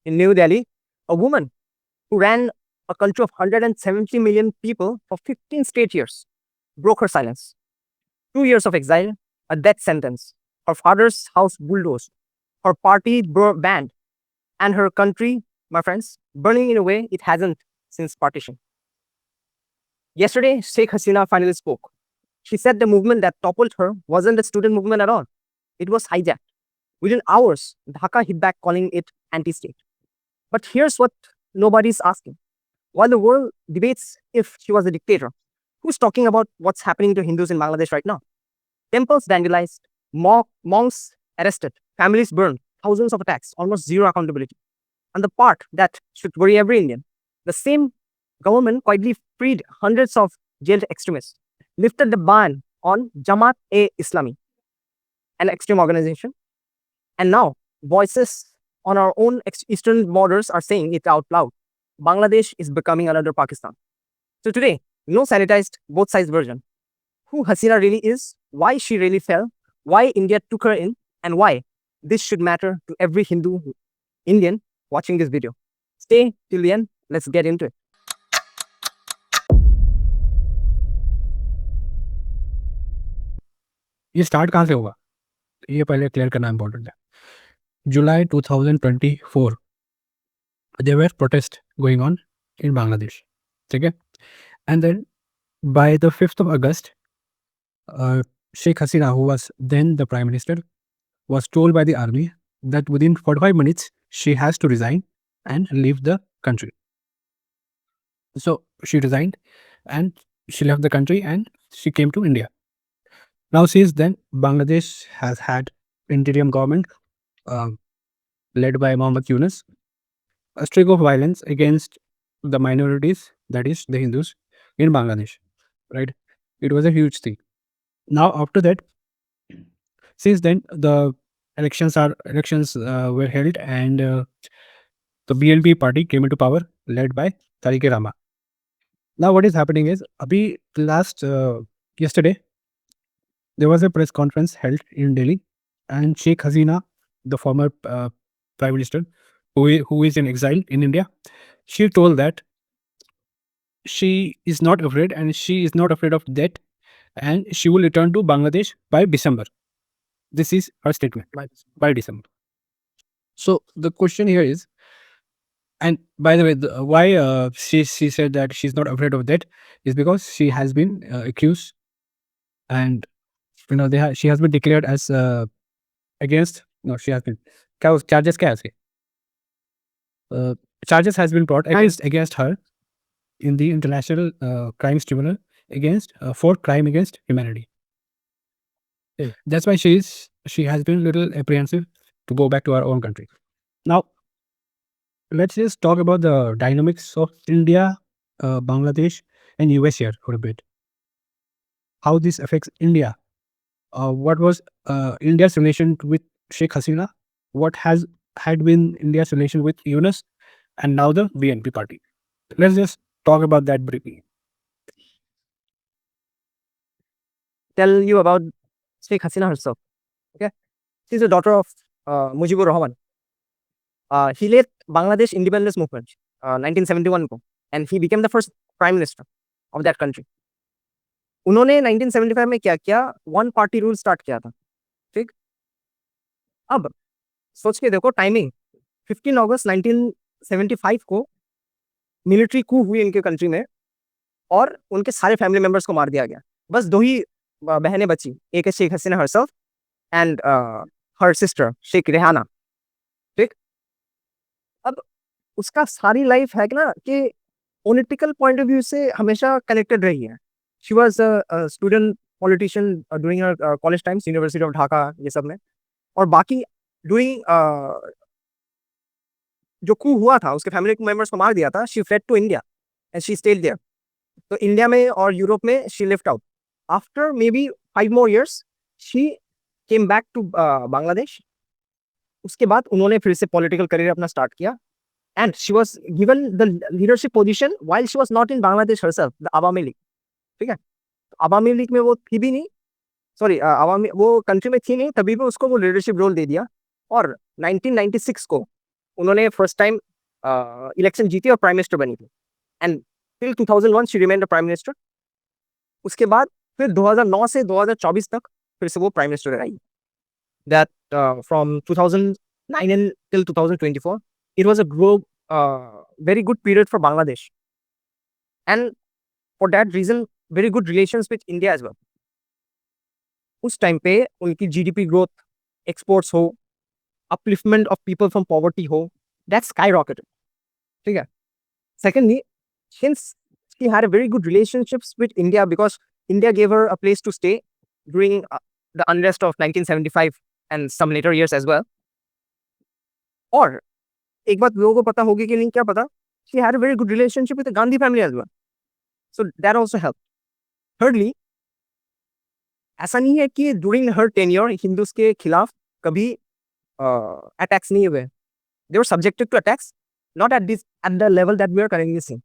in New Delhi, a woman who ran a country of 170 million people for 15 straight years, broke her silence. 2 years of exile, a death sentence, her father's house bulldozed, her party banned, and her country, my friends, burning in a way it hasn't since partition. Yesterday, Sheikh Hasina finally spoke. She said the movement that toppled her wasn't a student movement at all. It was hijacked. Within hours, Dhaka hit back calling it anti-state. But here's what nobody's asking. While the world debates if she was a dictator, who's talking about what's happening to Hindus in Bangladesh right now? Temples vandalized, monks arrested, families burned, thousands of attacks, almost zero accountability. And the part that should worry every Indian, the same government quietly freed hundreds of jailed extremists, lifted the ban on Jamaat-e-Islami, an extreme organization, and now voices on our own eastern borders are saying it out loud. Bangladesh is becoming another Pakistan. So today, no sanitized both sides version. Who Hasina really is, why she really fell, why India took her in, and why this should matter to every Hindu Indian watching this video. Stay till the end. Let's get into it. ये start कहाँ से होगा ये पहले clear करना important है. जुलाई 2024 there were protests going on in Bangladesh. ठीक है. And then by the 5th of August, Sheikh Hasina, who was then the prime minister, was told by the army that within 45 minutes she has to resign and leave the country. So she resigned and she left the country and she came to India. Now since then, Bangladesh has had interim government led by Mohammed Yunus, a streak of violence against the minorities, that is the Hindus in Bangladesh, right? It was a huge thing. Now after that, since then the elections were held and the BNP party came into power led by Tariq Rama. Now what is happening is, yesterday there was a press conference held in Delhi, and Sheikh Hasina, the former prime minister, who is in exile in India, she told that she is not afraid and she is not afraid of death, and she will return to Bangladesh by December. This is her statement, by December. So the question here is, and by the way, why she said that she's not afraid of death is because she has been accused, and she has been declared as against. No, she has been. Charges क्या है उसके? Charges has been brought against her in the International Crimes Tribunal for crime against humanity. That's why she has been a little apprehensive to go back to our own country. Now, let's just talk about the dynamics of India, Bangladesh, and US here for a bit. How this affects India. What was India's relation with Sheikh Hasina? What had been India's relation with Yunus, and now the BNP party? Let's just talk about that briefly. Tell you about Sheikh Hasina herself. Okay, she's the daughter of Mujibur Rahman. He led Bangladesh independence movement 1971 को, and he became the first prime minister of that country. उन्होंने 1975 में क्या किया, one party rule start किया था. ठीक, अब सोच के देखो टाइमिंग. 15 अगस्त 1975 को मिलिट्री कू हुई इनके कंट्री में और उनके सारे फैमिली मेंबर्स को मार दिया गया. बस दो ही बहनें बची, एक है Sheikh Hasina herself and her sister Sheikh Rehana. ठीक, अब उसका सारी लाइफ है कि ना कि पॉलिटिकल पॉइंट ऑफ व्यू से हमेशा कनेक्टेड रही है. She was a student politician during her college times, university of Dhaka, ये सब में. और बाकी ड्यूरिंग जो कू हुआ था, उसके फैमिली मेंबर्स को मार दिया था. She fled to India and she stayed there. तो इंडिया में और यूरोप में she lived out. After maybe 5 more years she came back to Bangladesh. उसके बाद उन्होंने फिर से पॉलिटिकल करियर अपना स्टार्ट किया, and she was given the leadership position while she was not in Bangladesh herself, the Awami League. ठीक है, अवामी लीग में वो थी भी नहीं, सॉरी अवामी वो कंट्री में थी नहीं, तभी भी उसको वो लीडरशिप रोल दे दिया. और 1996 को उन्होंने फर्स्ट टाइम इलेक्शन जीती और प्राइम मिनिस्टर बनी थी, and till 2001 she remained the prime minister. उसके बाद फिर 2009 से 2024 तक फिर से वो प्राइम मिनिस्टर रही। That from 2009 and till 2024 it was a very good period for Bangladesh, and for that reason very good relations with India as well. उस टाइम पे उनकी जीडीपी ग्रोथ, एक्सपोर्ट्स हो, upliftment of people from poverty हो, that sky rocketed. ठीक है। Secondly, since she had a very good relationships with India because India gave her a place to stay during the unrest of 1975 and some later years as well. और एक बात लोगों को पता होगी कि नहीं क्या पता, she had a very good relationship with the Gandhi family as well. So that also helped. Thirdly, ऐसा नहीं है कि during her tenure हिंदूज के खिलाफ कभी अटैक्स नहीं हुए। They were subjected to attacks, not at the level that we are currently seeing.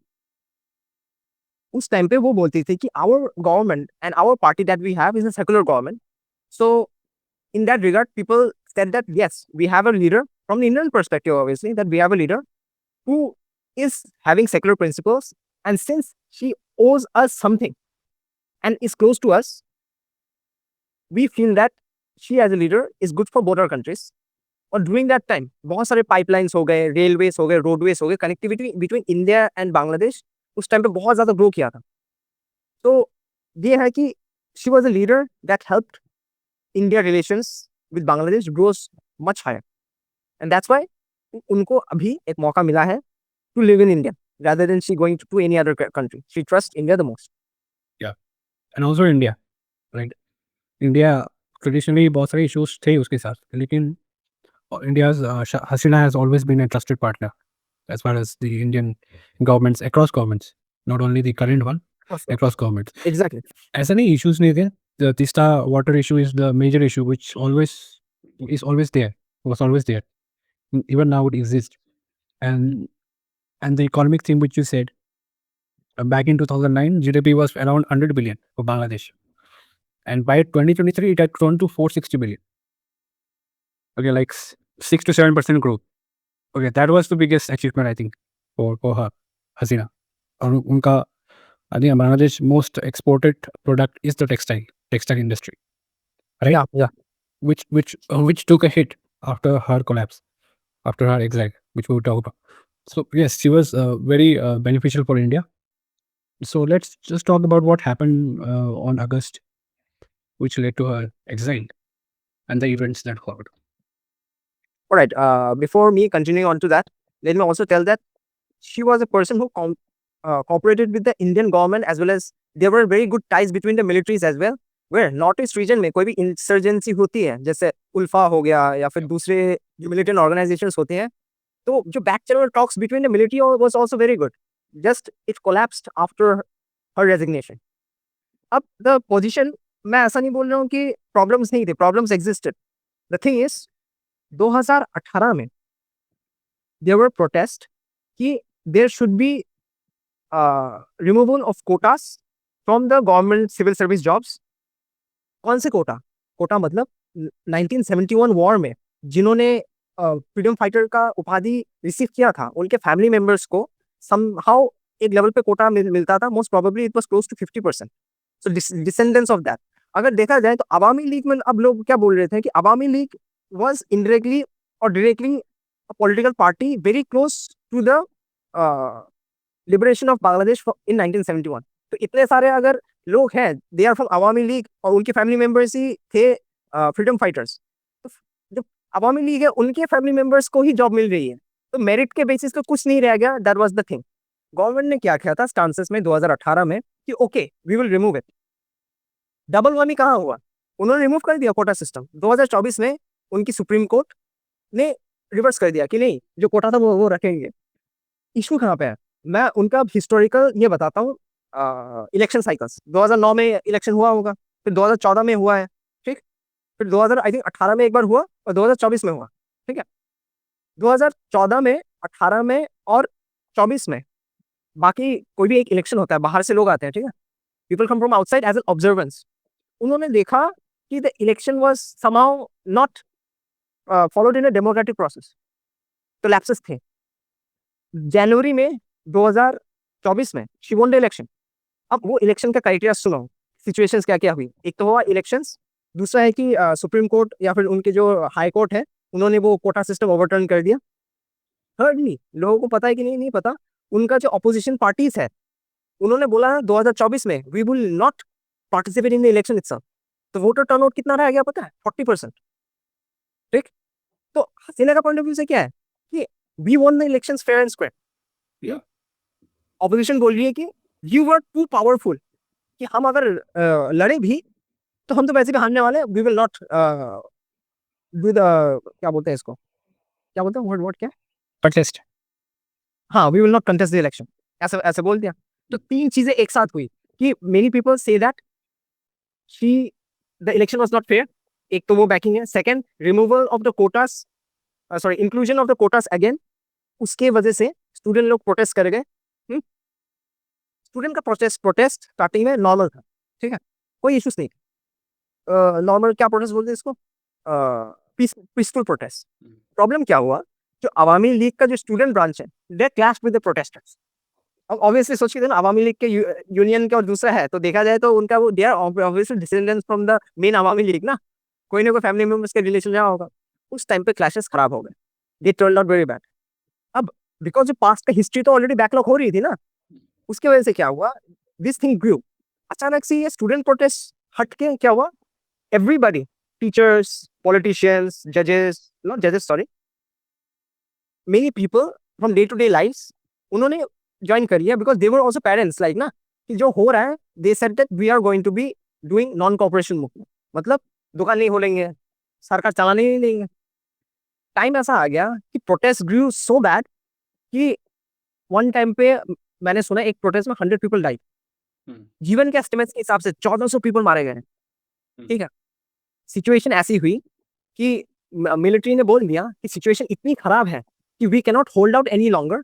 उस टाइम पे वो बोलती थी कि our government and our party that we have is a secular government. So in that regard, people said that yes, we have a leader from the Indian perspective, obviously, that we have a leader who is having secular principles, and since she owes us something and is close to us, we feel that she as a leader is good for both our countries. और during that time बहुत सारे pipelines हो गए, railways हो गए, roadways हो गए, connectivity between India and Bangladesh उस टाइम पे बहुत ज़्यादा ग्रो किया था। तो ये है कि she was a leader that helped India relations with Bangladesh grows much higher, and that's why उनको अभी एक मौका मिला है to live in India rather than she going to any other country. She trusts India the most. Yeah, and also India, right? India traditionally बहुत सारे issues थे उसके साथ, लेकिन India's Hasina has always been a trusted partner as far as the Indian governments, across governments, not only the current one, across governments. Exactly. ऐसा नहीं issues नहीं थे. The Tista water issue is the major issue which is always there, was always there. Even now it exists. And the economic thing which you said, back in 2009, GDP was around 100 billion for Bangladesh. And by 2023, it had grown to 460 billion. Okay, like 6 to 7% growth. Okay, that was the biggest achievement, I think, for her, Hasina. और उनका, I think Bangladesh most exported product is the textile industry, right? Yeah. Which took a hit after her collapse, after her exile, which we will talk about. So yes, she was very beneficial for India. So let's just talk about what happened on August, which led to her exile and the events that followed. All right. Before me continuing on to that, let me also tell that she was a person who cooperated with the Indian government, as well as there were very good ties between the militaries as well. Where north east region में कोई भी insurgency होती है, जैसे उल्फा हो गया या फिर दूसरे जो मिलिटेंट ऑर्गेनाइजेशंस होते हैं, तो जो back channel talks between the military was also very good. Just it collapsed after her resignation. अब द पोजीशन, मैं ऐसा नहीं बोल रहा हूँ कि प्रॉब्लम्स नहीं थे, problems existed. The thing is 2018 में देयर वर प्रोटेस्ट कि there should be removal of quotas from the government civil service jobs. कौन से कोटा? कोटा मतलब 1971 वॉर में जिन्होंने फ्रीडम फाइटर का उपाधि रिसीव किया था, उनके फैमिली मेंबर्स को समहाउ एक लेवल पे कोटा मिलता था। Most probably it was close to 50%। So descendants of that. अगर देखा जाए तो अवामी लीग में अब लोग क्या बोल रहे थे कि अवामी लीग वाज इनडायरेक्टली और directly a political party very close to the liberation of Bangladesh in 1971। तो इतने सारे अगर लोग हैं, they are from Awami League और उनके फैमिली मेंबर्स ही थे फ्रीडम फाइटर्स, तो जो अवामी लीग है उनके फैमिली मेंबर्स को ही जॉब मिल रही है, तो मेरिट के बेसिस पे कुछ नहीं रह गया। That was the thing. Government ने क्या किया था स्टांसेस में 2018 में कि okay we will remove it. डबल वॉमी कहाँ हुआ? उन्होंने रिमूव कर दिया कोटा सिस्टम। 2024 में उनकी सुप्रीम कोर्ट ने रिवर्स कर दिया कि नहीं, जो कोटा था वो रखेंगे। इशू कहाँ पे है? मैं उनका हिस्टोरिकल ये बताता हूँ। इलेक्शन साइकिल्स 2009 में इलेक्शन हुआ होगा, फिर 2014 में हुआ है, ठीक, फिर 2018 में एक बार हुआ और 2024 में हुआ, ठीक है। 2014 में, 18 में और 24 में बाकी कोई भी एक इलेक्शन होता है, बाहर से लोग आते हैं, ठीक है, people come from outside as an observance. उन्होंने देखा कि the election was somehow not followed in a democratic process. तो लैप्सेस थे। जनवरी में 2024 में शी वॉन द इलेक्शन। अब वो इलेक्शन का क्राइटेरिया सुनो, सिचुएशंस क्या क्या हुई। एक तो हुआ इलेक्शंस, दूसरा है कि सुप्रीम कोर्ट या फिर उनके जो हाई कोर्ट है उन्होंने वो कोटा सिस्टम ओवरटर्न कर दिया। थर्डली, लोगों को पता है कि नहीं नहीं पता, उनका जो अपोजिशन पार्टीज है उन्होंने बोला 2024 में we will not participate in the election itself. तो वोटर टर्नआउट कितना रह गया पता है? 40%। ठीक। तो हसीना का पॉइंट ऑफ व्यू से क्या है कि we won the elections fair and square. Opposition बोल रही है कि यू वर टू पावरफुल, कि हम अगर लड़े भी तो हम तो वैसे भी हारने वाले, we will not do the, क्या बोलते हैं इसको, क्या बोलते हैं वर्ड वर्ड क्या, Contest. हाँ, we will not contest the election, ऐसे ऐसे बोल दिया। तो तीन चीजें एक साथ हुई कि many people say that she the election was not fair. एक तो वो बैकिंग है, second removal of the quotas, sorry inclusion of the quotas again, उसके वजह से स्टूडेंट लोग प्रोटेस्ट कर गए। स्टूडेंट का प्रोटेस्ट स्टार्टिंग में नॉर्मल था, ठीक है, कोई इश्यूज नहीं। नॉर्मल क्या प्रोटेस्ट बोलते हैं इसको, पीसफुल प्रोटेस्ट। प्रॉब्लम क्या हुआ, जो अवामी लीग का जो स्टूडेंट ब्रांच है दे क्लैश विद द प्रोटेस्टर्स। अब ऑब्वियसली सोच के ना, अवामी लीग के यूनियन का और दूसरा है, तो देखा जाए तो उनका वो they are obviously descendants from the main Awami League ना, कोई ना कोई फैमिली मेंबर्स के रिलेशन रहा होगा। उस टाइम पे क्लैशेस खराब हो गए, दे टर्न्ड आउट वेरी बैड। अब बिकॉज जो पास्ट का हिस्ट्री तो ऑलरेडी बैकलॉग हो रही थी ना, उसके वजह से क्या हुआ, दिस थिंग ग्रू। अचानक से ये स्टूडेंट प्रोटेस्ट हट के क्या हुआ, everybody, teachers, politicians, judges, not judges, sorry, many people from day to day lives, उन्होंने ज्वाइन करी है because they were also parents like ना, कि जो हो रहा है they said that we are going to be doing non cooperation movement, मतलब दुकान नहीं खोलेंगे, सरकार चलाने नहीं देंगे। टाइम ऐसा आ गया कि प्रोटेस्ट ग्रू सो बैड कि वन टाइम पे मैंने सुना एक प्रोटेस्ट में 100 पीपल डाइड। जीवन के एस्टिमेट्स के हिसाब से 1400 पीपल मारे गए हैं। ठीक है, सिचुएशन ऐसी हुई कि मिलिट्री ने बोल दिया कि सिचुएशन इतनी खराब है कि we can not hold out any longer.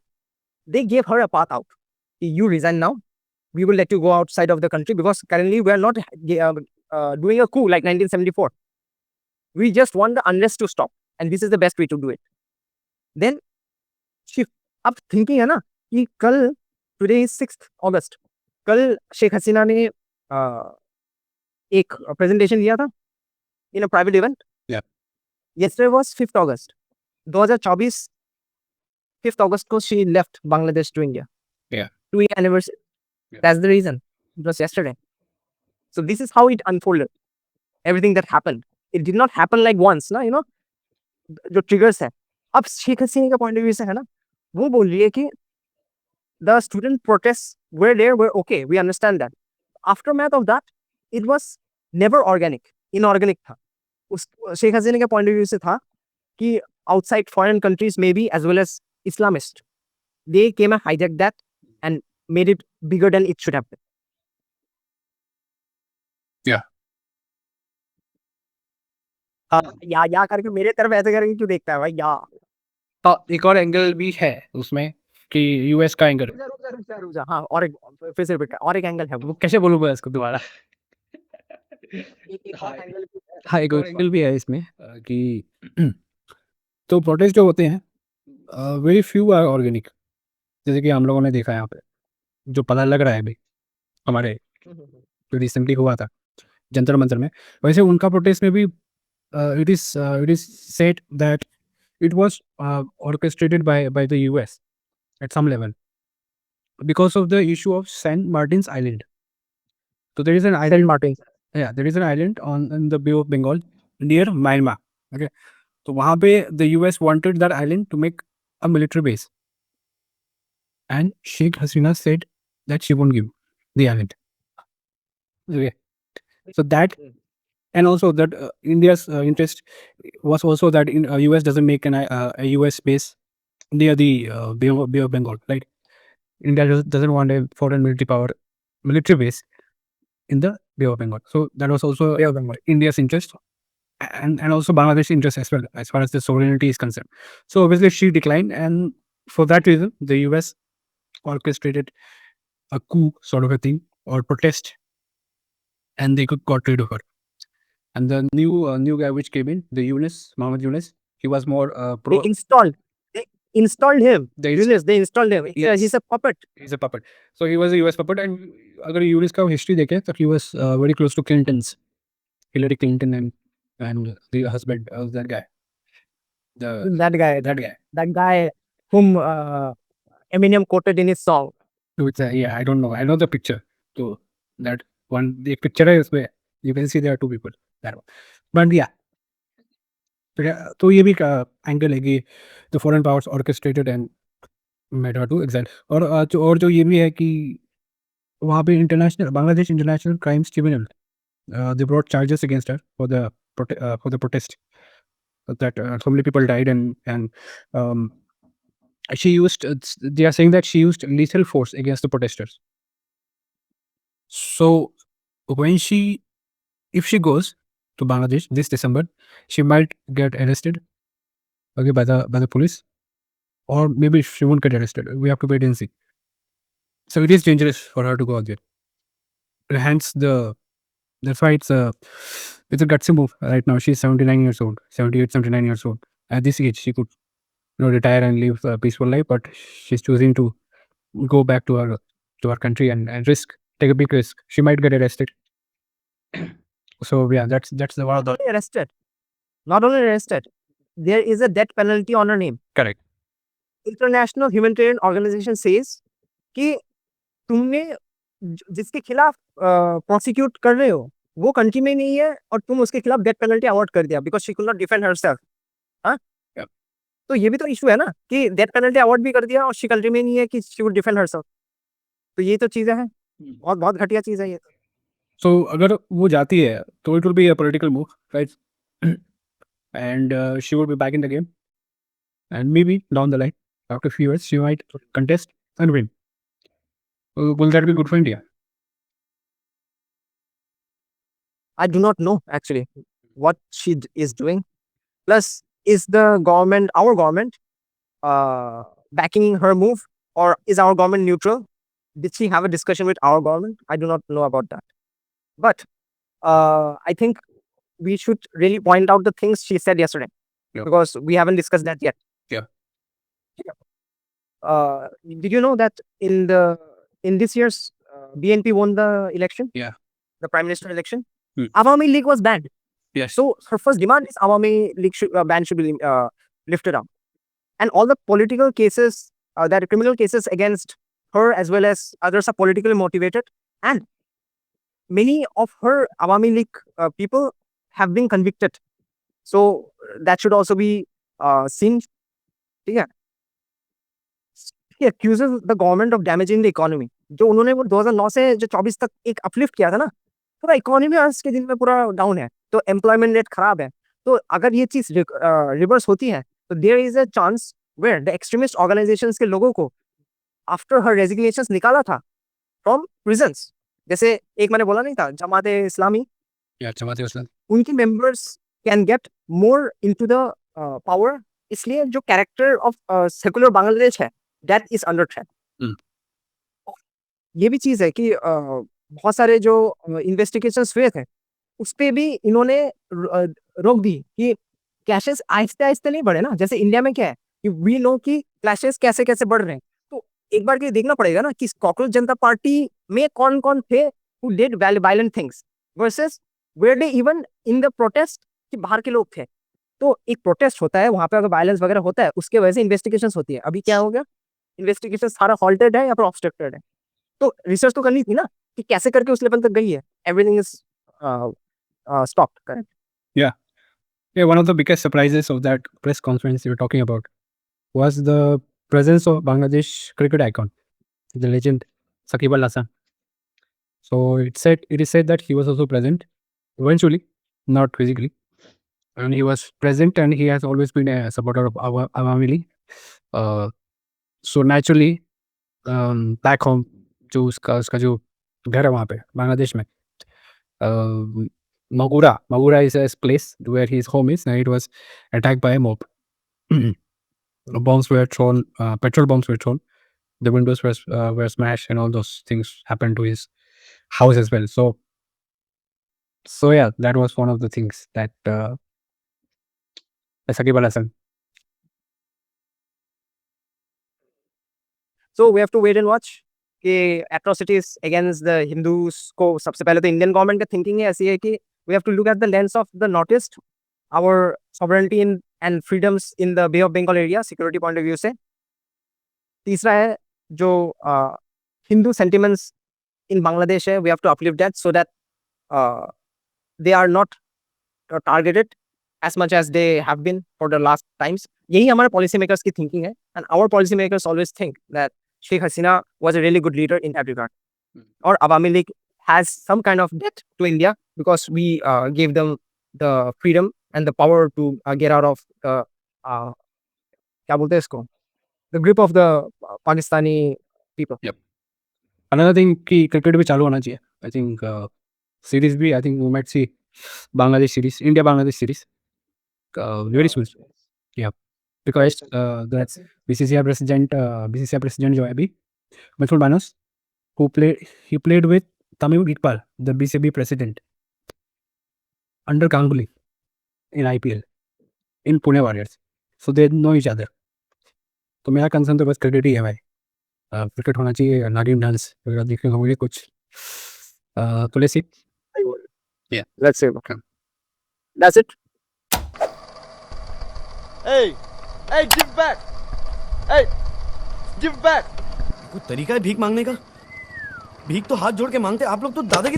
They gave her a path out कि you resign now, we will let you go outside of the country because currently we are not doing a coup like 1974। We just want the unrest to stop and this is the best way to do it. Then shift. अब thinking है ना कि कल, today is 6 अगस्त, कल शेख हसीना ने एक presentation दिया था in a private event. Yeah. Yesterday was 5th August. 2024, 5th August को she left Bangladesh to India. Yeah. 2-year anniversary. Yeah. That's the reason. It was yesterday. So this is how it unfolded. Everything that happened. It did not happen like once, ना, you know, जो triggers है। अब शेख हसीना का point of view से है ना, वो बोल रही है कि the student protests were there, were okay. We understand that. Aftermath of that, it was never organic. Inorganic था। उस शेख हसीना के पॉइंट ऑफ व्यू से था कि आउटसाइड फॉरेन कंट्रीज में भी as well as Islamist, they came and hijack that and made it bigger than it should have been. Yeah. या करके मेरे तरफ ऐसे करके क्यों देखता है भाई, या तो एक और एंगल भी है उसमें कि यूएस का एंगल। रुक जा, हाँ, और एक फिर से रिपीट, और एक एंगल है वो। कैसे बोलूँ मैं इसको दोबारा? एक और एंगल हाँ, एक और एंगल भी है इसमें कि तो प्रोटेस्ट जो होते हैं वेरी फ्यू आर ऑर्गेनिक, जैसे कि हम लोगों ने देखा यहाँ पे जो पता लग रहा है भाई हमारे जो रिसेंटली हुआ था जंतर मंतर में, वैसे उनका प्रोटेस्ट में भी it is said that it was orchestrated by the US at some level because of the issue of Saint Martin's Island. So there is an island, Saint Martin. yeah, there is an island on in the Bay of Bengal near Myanmar. Okay, तो वहाँ पे the US wanted that island to make a military base, and Sheikh Hasina said that she won't give the island. Okay, so that, and also that India's interest was also that in US doesn't make a US base near the Bay of Bengal, right? India doesn't want a foreign military base in the Bay of Bengal. So that was also India's interest, and also Bangladesh's interest as well, as far as the sovereignty is concerned. So obviously she declined, and for that reason, the US orchestrated a coup sort of a thing or protest, and they got rid of her. And the new guy which came in, the Mohammed Yunus, he was more they pro. installed installed him. They They installed him. Yes. He's a puppet. He's a puppet. So he was a US puppet, and अगर यूनिस का history देखें तो he was very close to Clinton's, Hillary Clinton and the husband of that guy. That guy. That guy. That guy whom Eminem quoted in his song. Which yeah, I don't know. I know the picture. So that one, the picture is where you can see there are two people. That one. But yeah. तो ये भी angle है कि the foreign powers orchestrated and made her to exile और जो ये भी है कि वहाँ पे international Bangladesh international crimes tribunal they brought charges against her for the protest that so many people died and she used they are saying that she used lethal force against the protesters. So when if she goes to Bangladesh this December, she might get arrested, okay, by the police, or maybe she won't get arrested. We have to wait and see. So it is dangerous for her to go out there. Hence that's why it's a gutsy move right now. She's 79 years old, 78, 79 years old. At this age, she could retire and live a peaceful life, but she's choosing to go back to her country and take a big risk. She might get arrested. So yeah, that's the one of the Arrested. Not only arrested, there is a death penalty on her name. correct. International Humanitarian Organization says कि तुमने जिसके खिलाफ prosecute कर रहे हो वो country में नहीं है और तुम उसके खिलाफ डेथ पेनल्टी अवॉर्ड कर दिया because she could not defend herself. हाँ, तो ये भी तो इशू है ना कि डेथ पेनल्टी अवॉर्ड भी कर दिया और शी कंट्री में नहीं है कि शी वुड डिफेंड हरसेल्फ. तो ये तो चीजें हैं, बहुत बहुत घटिया चीज है ये. So अगर वो जाती है तो it will be a political move, right? And she will be back in the game, and maybe down the line after a few years she might contest and win. Will that be good for India? I do not know actually what she is doing. Plus, is the government, our government, backing her move, or is our government neutral? Did she have a discussion with our government? I do not know about that. But I think we should really point out the things she said yesterday, Yeah. because we haven't discussed that yet. Yeah. Did you know that in this year's BNP won the election? Yeah. The prime minister election. Hmm. Awami League was banned. Yes. So her first demand is Awami League ban should be lifted up, and all the political cases, that are criminal cases against her as well as others, are politically motivated, and many of her Awami League people have been convicted. So that should also be seen. Yeah. He accuses the government of damaging the economy. जो उन्होंने वो 2009 से जो 24 तक एक uplift किया था ना, पूरा इकोनॉमी आज के दिन में पूरा डाउन है, तो एम्प्लॉयमेंट रेट खराब है. तो अगर ये चीज रिवर्स होती है तो there is a chance where the extremist organisations के लोगों को आफ्टर हर रेजिग्नेशंस निकाला था फ्रॉम प्रिजन्स. जैसे एक मैंने बोला नहीं था जमात इस्लामी, जमात इस्लामी, उनकी members can get more into the power. इसलिए जो कैरेक्टर ऑफ सेकुलर बांग्लादेश है दैट इज अंडर थ्रेट. ये भी चीज है कि बहुत सारे जो इन्वेस्टिगेशंस हुए थे उस पे भी इन्होंने रोक दी कि क्लैशेस आहिस्ते आहिस्ते नहीं बढ़े ना. जैसे इंडिया में क्या है कि वी नो कि क्लैशेस कैसे कैसे बढ़ रहे हैं. तो एक बार के देखना पड़ेगा ना कि कॉकरोच जनता पार्टी में कौन कौन थे who did violent things versus where they even in the protest कि बाहर के लोग थे. तो एक प्रोटेस्ट होता है वहां पे, अगर वायलेंस वगैरह होता है उसके वजह से इन्वेस्टिगेशंस होती है. अभी क्या हो गया, इन्वेस्टिगेशन सारा हॉल्टेड है या फिर ऑब्स्ट्रक्टेड है. तो रिसर्च तो करनी थी ना कि कैसे करके उस लेवल तक गई है. Everything is stopped. Correct. Yeah, one of the biggest surprises of that press conference you were talking about was the presence of Bangladesh cricket icon, the legend Sakib Al Hasan. So it is said that he was also present eventually, not physically, and he was present, and he has always been a supporter of Awami League. So naturally, back home, जो उसका जो घर है वहाँ पे बांग्लादेश में, Magura is a place where his home is, and it was attacked by a mob. Bombs were thrown, petrol bombs were thrown, the windows were smashed, and all those things happened to his house as well. So yeah, that was one of the things that Sakib Al Hasan So we have to wait and watch कि atrocities against the Hindus को सबसे पहले तो Indian government का thinking है ऐसी है कि we have to look at the lens of the Northeast, our sovereignty in and freedoms in the Bay of Bengal area, security point of view से. तीसरा है जो हिंदू sentiments in Bangladesh है, we have to uplift that so that they are not targeted as much as they have been for the last times. यही हमारे policy makers की thinking है, and our policy makers always think that Sheikh Hasina was a really good leader in that regard. Or Awami League has some kind of debt to India because we gave them the freedom and the power to get out of the क्या बोलते हैं इसको, the grip of the Pakistani people. Another thing कि cricket भी चालू होना चाहिए. I think series भी, I think we might see Bangladesh series, India Bangladesh series very soon. Yeah, because the BCCI president जो है अभी Method Banos, he played with Tamim Iqbal, the BCB president, under Ganguly in IPL in Pune Warriors. So they know each other. तो मेरा concern तो बस cricket ही है भाई. Cricket होना चाहिए, नागिन डांस वगैरह देखने को मिले कुछ. तो let's see. Yeah, Let's say. Okay. That's it. Hey, give back. Hey, give back. कोई तरीका है भीख मांगने का? भीख तो हाथ जोड़ के मांगते, आप लोग तो दादा की